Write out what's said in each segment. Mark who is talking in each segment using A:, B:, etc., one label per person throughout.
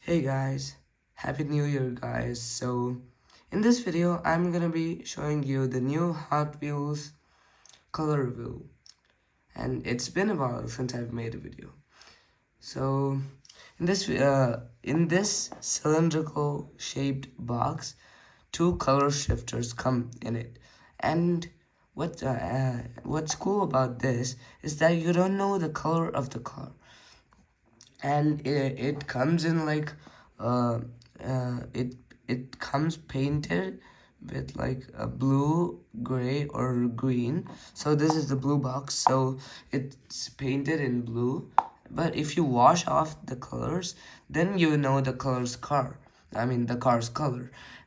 A: Hey guys, Happy New Year guys. So in this video I'm gonna be showing you the new Hot Wheels color review, and it's been a while since I've made a video. So in this cylindrical shaped box, two color shifters come in it, and what's cool about this is that you don't know the color of the car, and it comes in like uh, it comes painted with like a blue, gray, or green. So this is the blue box, so it's painted in blue. But if you wash off the colors, then you know the car's color.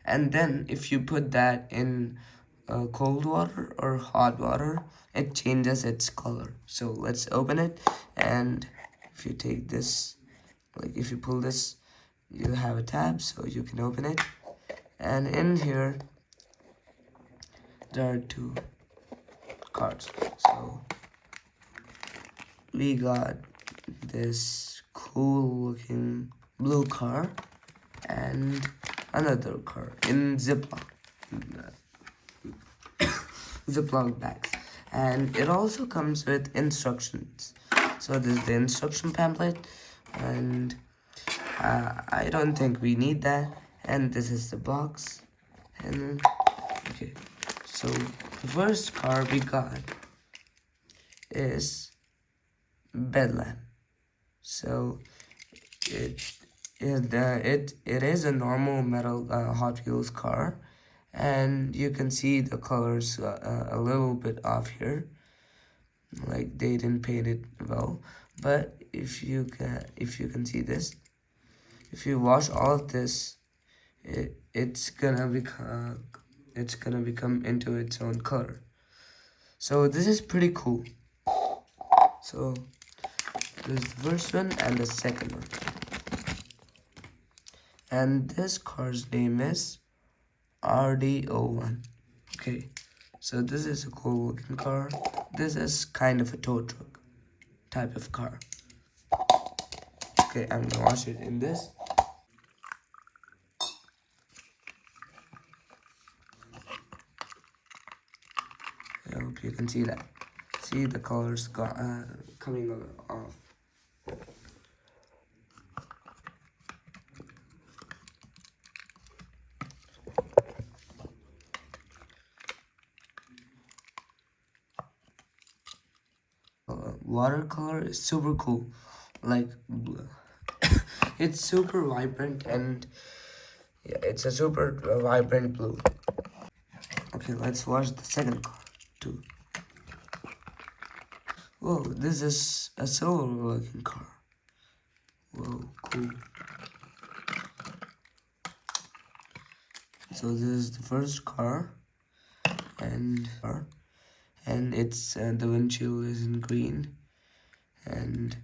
A: And then if you put that in cold water or hot water, it changes its color. So let's open it. And if you take this, like if you pull this, you have a tab so you can open it. And in here there are two cards. So we got this cool looking blue car and another car in Ziploc bags, and it also comes with instructions. So this is the instruction pamphlet, and I don't think we need that. And this is the box. And okay, so the first car we got is Bedlam. So it is a normal metal Hot Wheels car, and you can see the colors a little bit off here, like they didn't paint it well. But if you can see this, if you wash all of this, it's gonna become into its own color. So this is pretty cool. So there's the first one and the second one, and this car's name is RD01. Okay, so this is a cool looking car. This is kind of a tow truck type of car. Okay, I'm gonna wash it in this. I hope you can see that. See the colors coming off. Watercolor is super cool. Like it's super vibrant, and yeah, it's a super vibrant blue. Okay, let's watch the second car too. Whoa, this is a silver looking car. Whoa, cool. So this is the first car, and it's the windshield is in green, and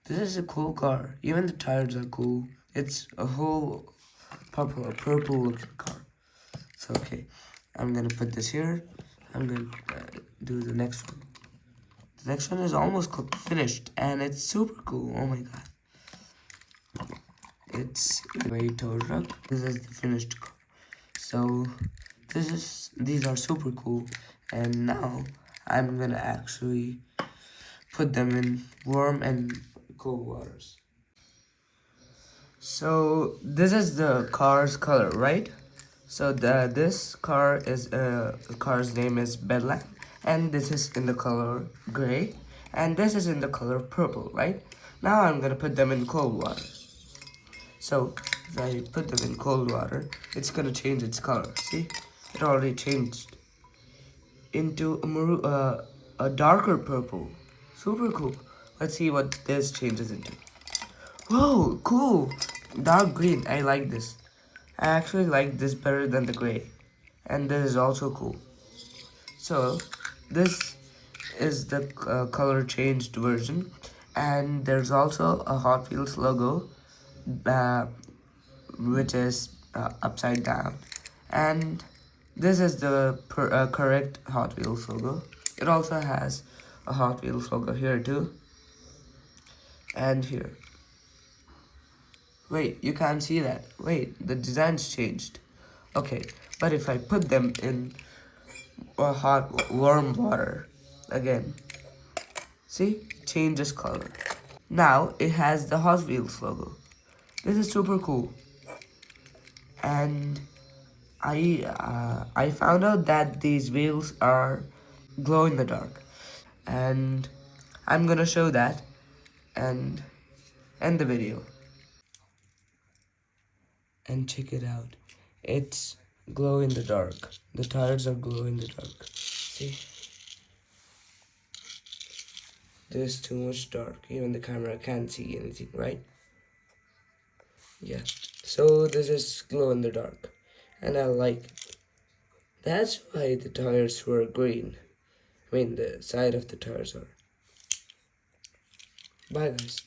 A: this is a cool car. Even the tires are cool. It's a whole purple looking car. So okay, I'm gonna put this here. I'm gonna do the next one. The next one is almost finished, and it's super cool. Oh my god. It's a tow truck. This is the finished car. So these are super cool, and now I'm gonna actually put them in warm and cold waters. So this is the car's color, right? So this car is the car's name is Bedlam, and this is in the color gray, and this is in the color purple, right? Now I'm gonna put them in cold water. So if I put them in cold water, it's gonna change its color. See, it already changed into a darker purple. Super cool. Let's see what this changes into. Whoa, cool! Dark green. I like this. I actually like this better than the gray, and this is also cool. So this is the color changed version, and there's also a Hot Wheels logo, uh, which is upside down, and this is the correct Hot Wheels logo. It also has a Hot Wheels logo here too, and here. Wait, you can't see that. Wait, the design's changed. Okay, but if I put them in hot, warm water again, see, changes color. Now it has the Hot Wheels logo. This is super cool. And I found out that these wheels are glow in the dark, and I'm gonna show that and end the video. And check it out, it's glow in the dark. The tires are glow in the dark. See, there's too much dark. Even the camera can't see anything, right? Yeah. So this is glow in the dark, and I like it. That's why the tires were green. I mean, the side of the tires are. Bye, guys.